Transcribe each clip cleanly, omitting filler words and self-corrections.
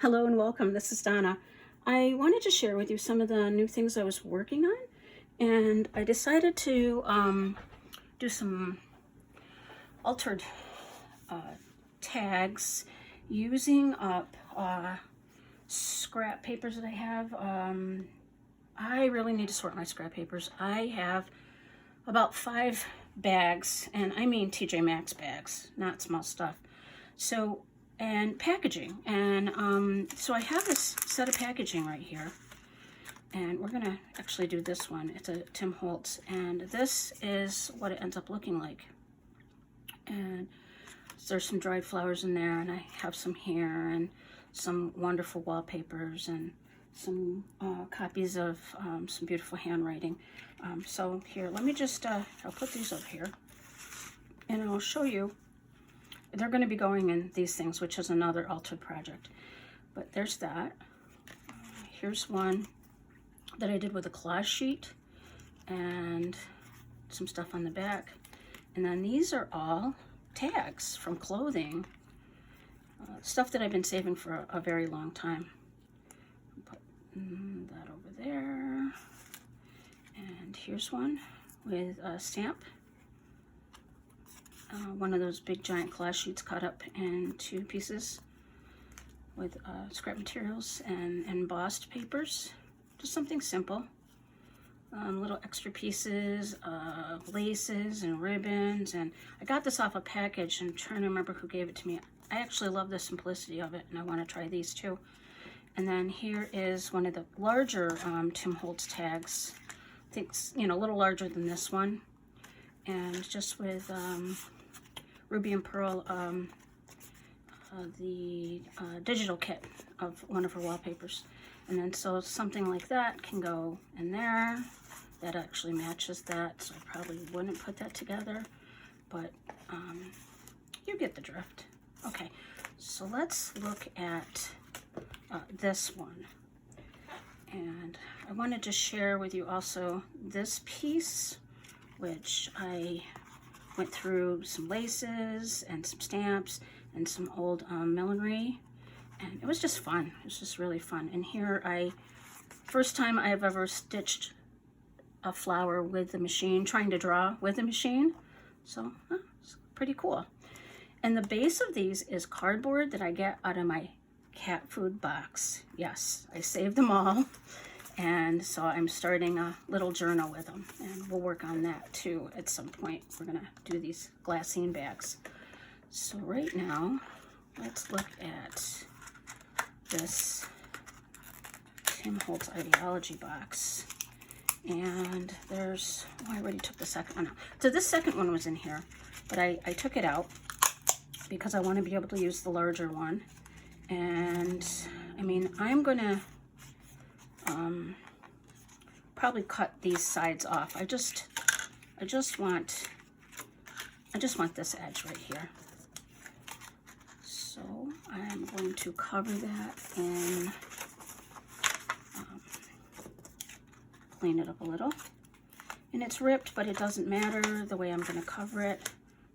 Hello and welcome. This is Donna. I wanted to share with you some of the new things I was working on, and I decided to do some altered tags using up scrap papers that I have. I really need to sort my scrap papers. I have about 5 bags, and I mean TJ Maxx bags, not small stuff. And packaging, and so I have this set of packaging right here, and we're gonna actually do this one. It's a Tim Holtz, and this is what it ends up looking like. And there's some dried flowers in there, and I have some here, and some wonderful wallpapers, and some copies of some beautiful handwriting. So here, let me just, I'll put these up here, and I'll show you. They're going to be going in these things, which is another altered project. But there's that. Here's one that I did with a collage sheet and some stuff on the back. And then these are all tags from clothing, stuff that I've been saving for a very long time. Put that over there. And here's one with a stamp. One of those big giant collage sheets cut up in 2 pieces with scrap materials and embossed papers. Just something simple. Little extra pieces, laces and ribbons. And I got this off a package, and I'm trying to remember who gave it to me. I actually love the simplicity of it, and I want to try these too. And then here is one of the larger Tim Holtz tags. I think, you know, a little larger than this one. And just with Ruby and Pearl, the digital kit of one of her wallpapers. And then so something like that can go in there. That actually matches that, so I probably wouldn't put that together, but you get the drift. Okay, so let's look at this one. And I wanted to share with you also this piece, which I went through some laces and some stamps and some old millinery, and it was just fun. It was just really fun. And here first time I've ever stitched a flower with the machine, trying to draw with the machine. So it's pretty cool. And the base of these is cardboard that I get out of my cat food box. Yes, I saved them all. And so I'm starting a little journal with them, and we'll work on that too at some point. We're gonna do these glassine bags. So right now, let's look at this Tim Holtz Ideology box. And there's, oh, I already took the second one out. So this second one was in here, but I took it out because I want to be able to use the larger one. And I mean, I'm gonna probably cut these sides off. I just want this edge right here. So I'm going to cover that in, clean it up a little. And it's ripped, but it doesn't matter the way I'm going to cover it.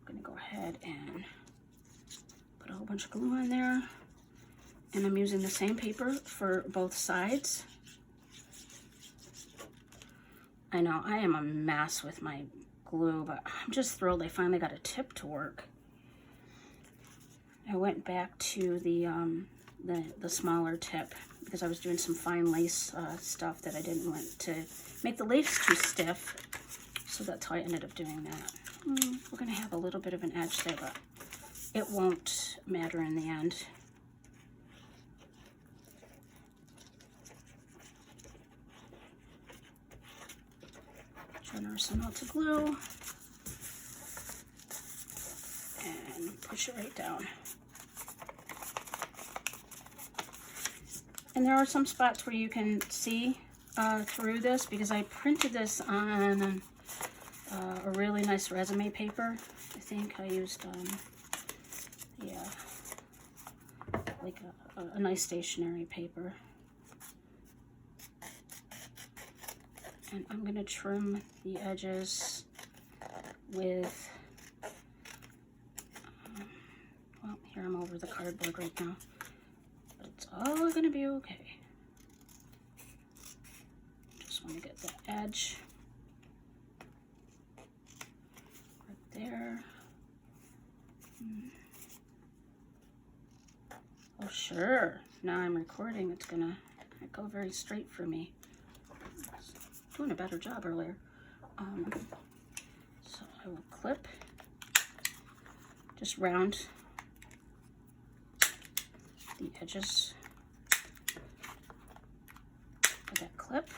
I'm going to go ahead and put a whole bunch of glue on there. And I'm using the same paper for both sides. I know, I am a mess with my glue, but I'm just thrilled I finally got a tip to work. I went back to the smaller tip because I was doing some fine lace stuff that I didn't want to make the lace too stiff. So that's how I ended up doing that. We're going to have a little bit of an edge there, but it won't matter in the end. Generous amount of glue, and push it right down. And there are some spots where you can see through this because I printed this on a really nice resume paper. I think I used, yeah, like a nice stationery paper. And I'm going to trim the edges with, well, here I'm over the cardboard right now. But It's all gonna be okay. Just want to get that edge right there. Oh, sure. Now I'm recording. It's gonna go very straight for me. Doing a better job earlier. So I will clip, just round the edges of that clip,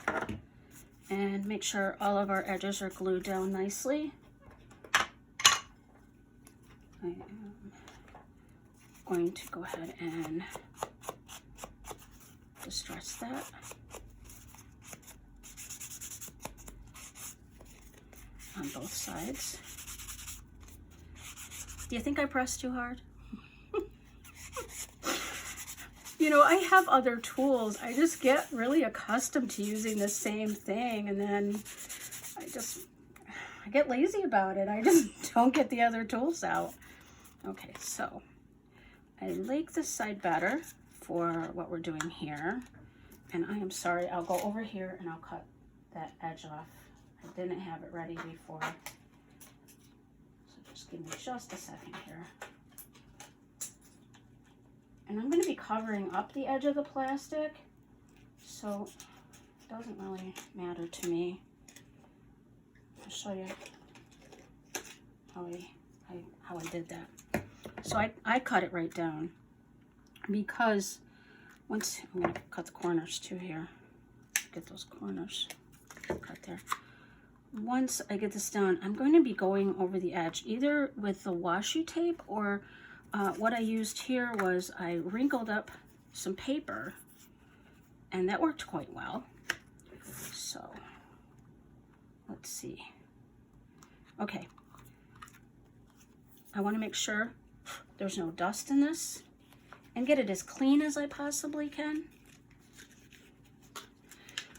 and make sure all of our edges are glued down nicely. I am going to go ahead and distress that. On both sides. Do you think I pressed too hard? You know, I have other tools. I just get really accustomed to using the same thing, and then I get lazy about it. I just don't get the other tools out. Okay, so I like this side better for what we're doing here. And I am sorry, I'll go over here and I'll cut that edge off. I didn't have it ready before. So just give me just a second here. And I'm going to be covering up the edge of the plastic, so it doesn't really matter to me. I'll show you how I did that. So I cut it right down, because once I'm going to cut the corners too here. Get those corners cut there. Once I get this done, I'm going to be going over the edge either with the washi tape, or what I used here was I wrinkled up some paper, and that worked quite well. So let's see. Okay, I want to make sure there's no dust in this and get it as clean as I possibly can.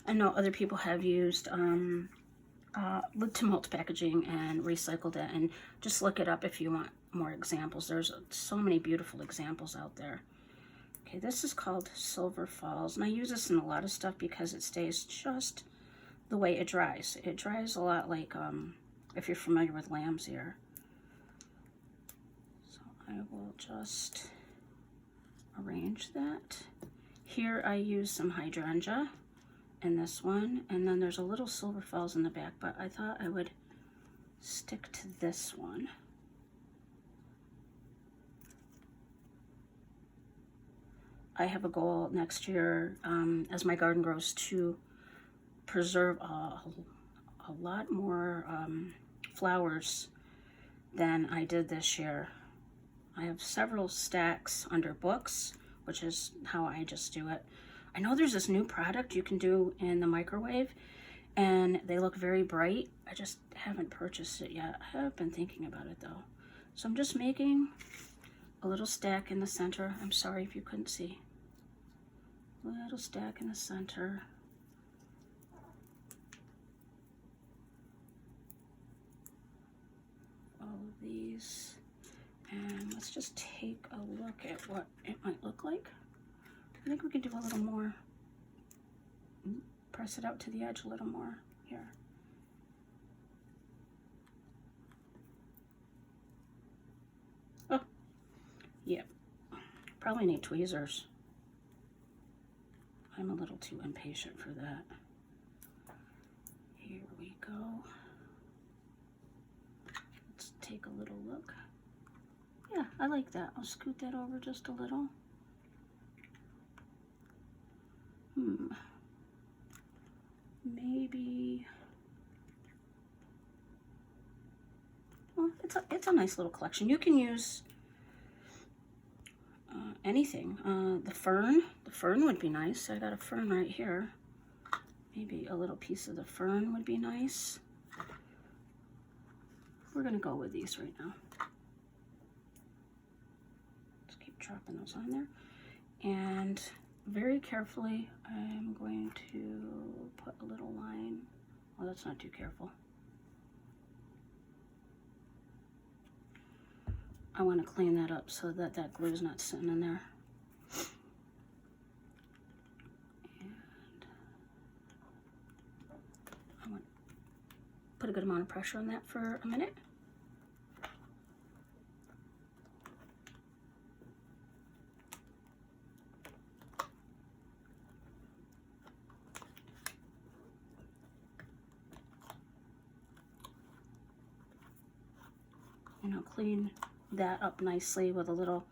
I know other people have used lid to melt packaging and recycled it, and just look it up if you want more examples. There's so many beautiful examples out there. Okay, this is called Silver Falls, and I use this in a lot of stuff because it stays just the way it dries. It dries a lot like if you're familiar with lamb's ear. So I will just arrange that. Here I use some hydrangea in this one, and then there's a little Silver Falls in the back, but I thought I would stick to this one. I have a goal next year, as my garden grows, to preserve a lot more flowers than I did this year. I have several stacks under books, which is how I just do it. I know there's this new product you can do in the microwave, and they look very bright. I just haven't purchased it yet. I have been thinking about it though. So I'm just making a little stack in the center. I'm sorry if you couldn't see. A little stack in the center. All of these. And let's just take a look at what it might look like. I think we could do a little more. Press it out to the edge a little more here. Oh, yeah. Probably need tweezers. I'm a little too impatient for that. Here we go. Let's take a little look. Yeah, I like that. I'll scoot that over just a little. Maybe. Well, it's a nice little collection. You can use anything. The fern would be nice. I got a fern right here. Maybe a little piece of the fern would be nice. We're gonna go with these right now. Let's keep dropping those on there. And very carefully, I'm going to put a little line. Oh, that's not too careful. I want to clean that up so that that glue is not sitting in there. good amount of pressure on that for a minute. And I'll clean that up nicely with a little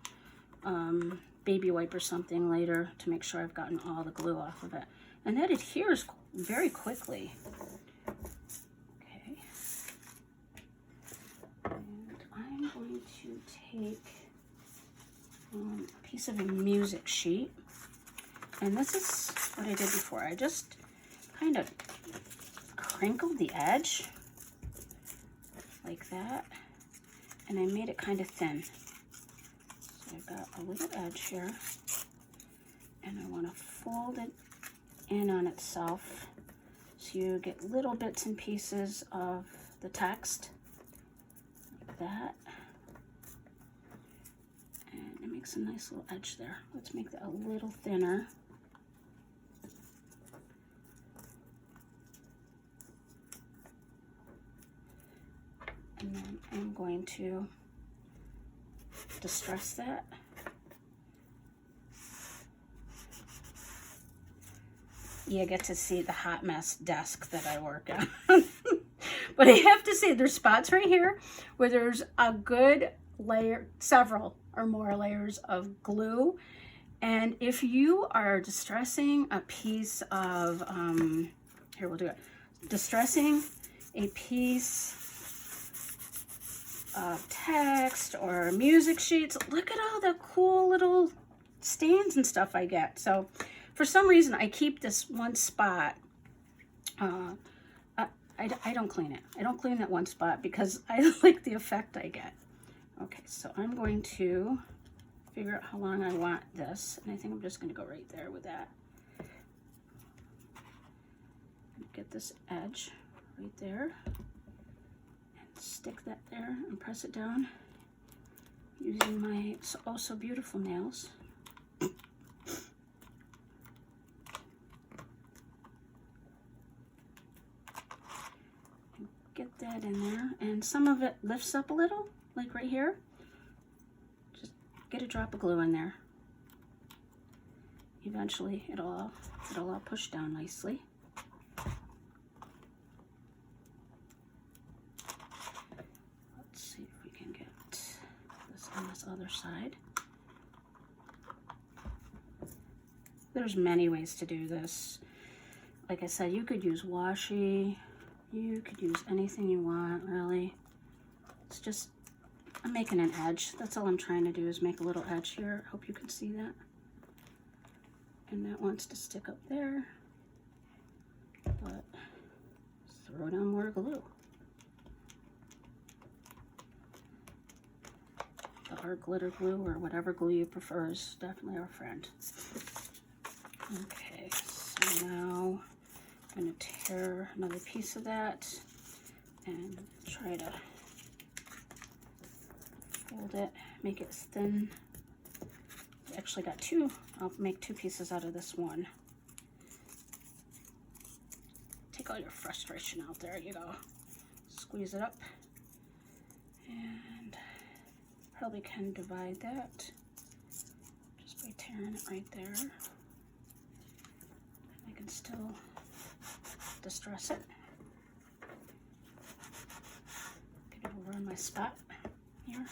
baby wipe or something later to make sure I've gotten all the glue off of it. And that adheres very quickly. Okay. And I'm going to take a piece of a music sheet. And this is what I did before. I just kind of crinkled the edge like that. And I made it kind of thin. So I've got a little edge here. And I want to fold it in on itself so you get little bits and pieces of the text like that. And it makes a nice little edge there. Let's make that a little thinner. And then I'm going to distress that. You get to see the hot mess desk that I work on. But I have to say, there's spots right here where there's a good layer, several or more layers of glue. And if you are distressing a piece of, here we'll do it, distressing a piece of text or music sheets, look at all the cool little stains and stuff I get. So for some reason I keep this one spot. I don't clean it. I don't clean that one spot because I like the effect I get. Okay, so I'm going to figure out how long I want this, and I think I'm just going to go right there with that. Get this edge right there. Stick that there and press it down using my oh so beautiful nails. Get that in there, and some of it lifts up a little, like right here. Just get a drop of glue in there. Eventually it'll all push down nicely. On this other side. There's many ways to do this. Like I said, you could use washi, you could use anything you want, really. It's just, I'm making an edge. That's all I'm trying to do, is make a little edge here. Hope you can see that. And that wants to stick up there, but throw down more glue. Our glitter glue, or whatever glue you prefer, is definitely our friend. Okay, so now I'm going to tear another piece of that and try to fold it, make it thin. I actually got two. I'll make two pieces out of this one. Take all your frustration out. There you go. Squeeze it up. And probably can divide that just by tearing it right there. I can still distress it. Get it over on my spot here.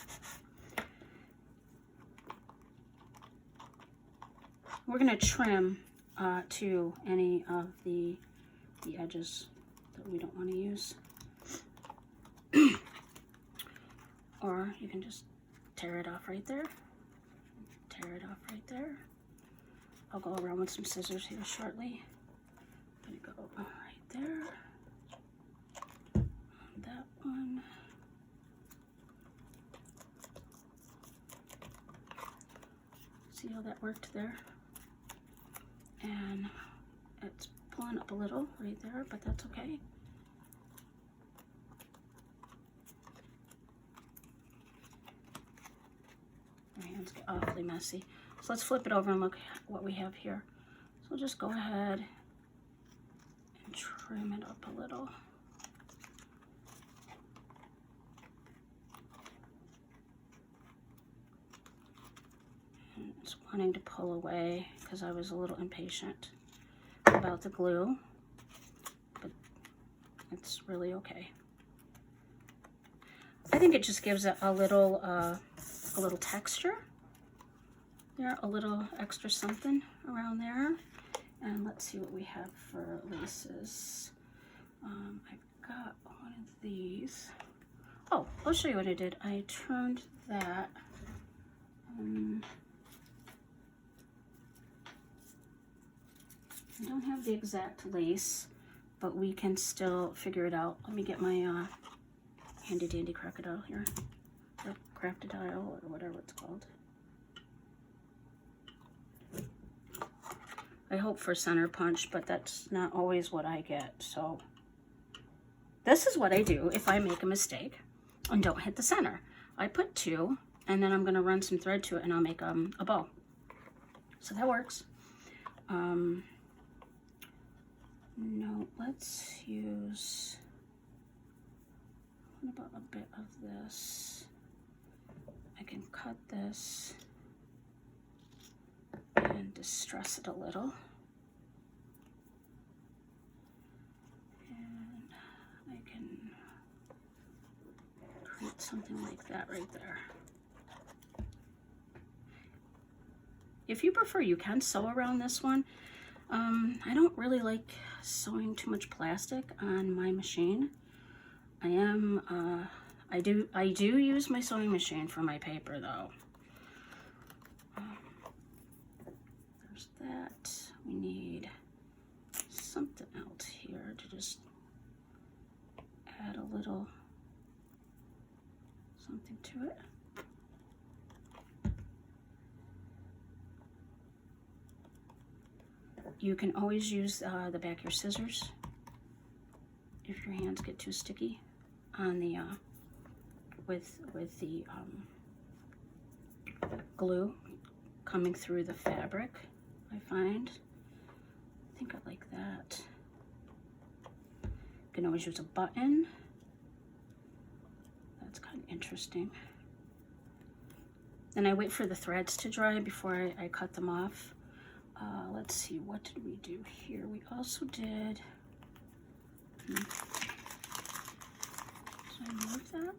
We're going to trim to any of the edges that we don't want to use. Or you can just tear it off right there. Tear it off right there. I'll go around with some scissors here shortly. I'm going to go right there. On that one. See how that worked there? And it's pulling up a little right there, but that's okay. My hands get awfully messy. So let's flip it over and look at what we have here. So we'll just go ahead and trim it up a little. And it's wanting to pull away because I was a little impatient about the glue, but it's really okay. I think it just gives it a little texture there, a little extra something around there. And let's see what we have for laces. I've got one of these. Oh, I'll show you what I did. I turned that. I don't have the exact lace, but we can still figure it out. Let me get my handy dandy crocodile here, or crocodile, or whatever it's called. I hope for center punch, but that's not always what I get. So this is what I do if I make a mistake and don't hit the center. I put 2, and then I'm going to run some thread to it, and I'll make a bow. So that works. No, let's use, what about a bit of this? I can cut this and distress it a little. And I can create something like that right there. If you prefer, you can sew around this one. I don't really like sewing too much plastic on my machine. I do use my sewing machine for my paper though. There's that. We need something else here to just add a little something to it. You can always use the back of your scissors if your hands get too sticky on the with the glue coming through the fabric. I find. I think I like that. You can always use a button. That's kind of interesting. Then I wait for the threads to dry before I cut them off. Let's see, what did we do here? We also did, did I move that?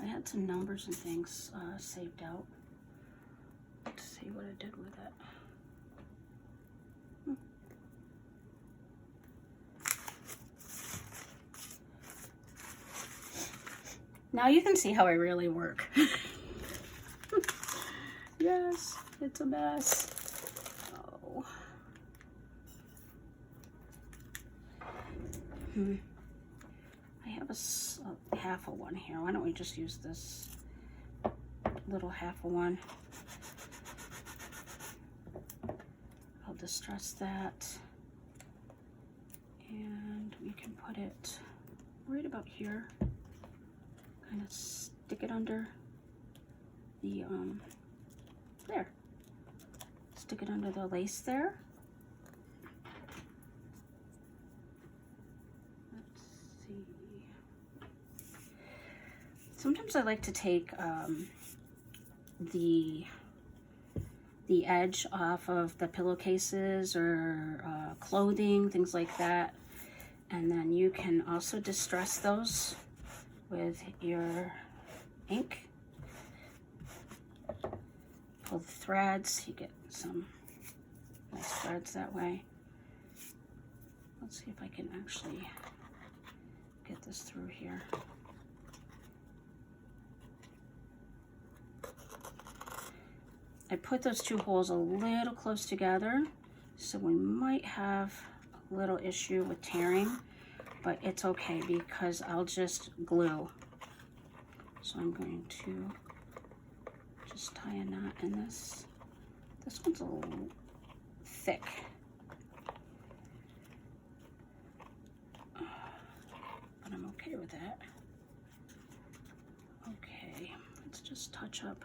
I had some numbers and things saved out. Let's see what I did with it. Now you can see how I really work. Yes, it's a mess. Oh. I have a half of one here. Why don't we just use this little half of one? I'll distress that. And we can put it right about here. Kind of stick it under the, there. Stick it under the lace there. Let's see. Sometimes I like to take the edge off of the pillowcases or clothing, things like that. And then you can also distress those with your ink. Pull the threads, you get some nice threads that way. Let's see if I can actually get this through here. I put those two holes a little close together, so we might have a little issue with tearing. But it's okay because I'll just glue. So I'm going to just tie a knot in this. This one's a little thick. But I'm okay with that. Okay, let's just touch up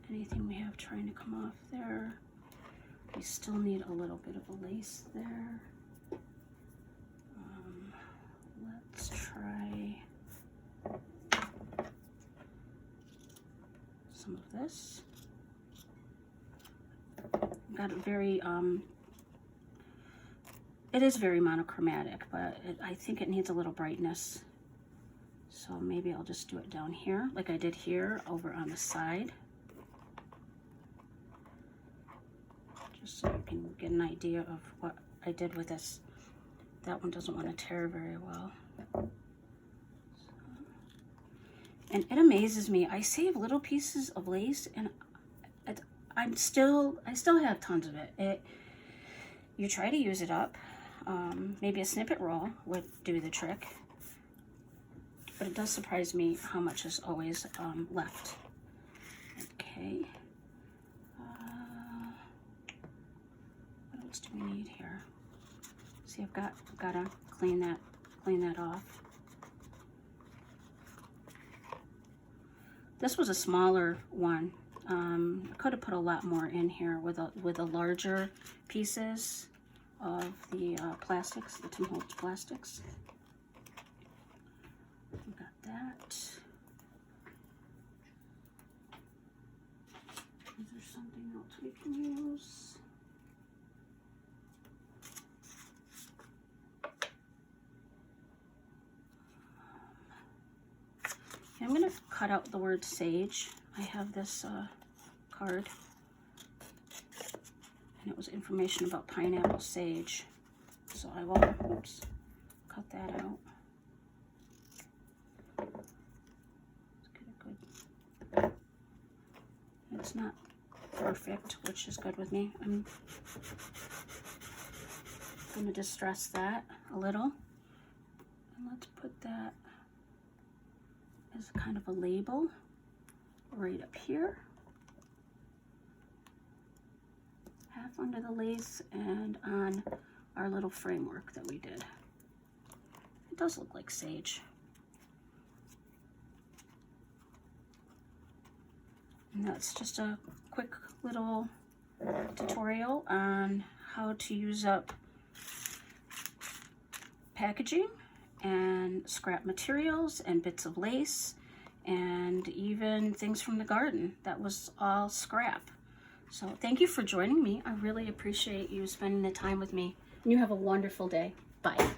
anything we have trying to come off there. We still need a little bit of a lace there. Let's try Some of this. Got a very, it is very monochromatic, but I think it needs a little brightness. So maybe I'll just do it down here, like I did here, over on the side. Just so you can get an idea of what I did with this. That one doesn't want to tear very well. And it amazes me. I save little pieces of lace, and I still have tons of it. You try to use it up. Maybe a snippet roll would do the trick. But it does surprise me how much is always left. Okay. What else do we need here? See, I've got to clean that off. This was a smaller one. I could have put a lot more in here with the larger pieces of the plastics, the Tim Holtz plastics. We got that. Is there something else we can use? I'm going to cut out the word sage. I have this card, and it was information about pineapple sage. So I will, oops, cut that out. Let's get a good, it's not perfect, which is good with me. I'm going to distress that a little. And let's put that as kind of a label right up here, half under the lace and on our little framework that we did. It does look like sage. And that's just a quick little tutorial on how to use up packaging and scrap materials and bits of lace and even things from the garden. That was all scrap. So thank you for joining me. I really appreciate you spending the time with me. And you have a wonderful day. Bye.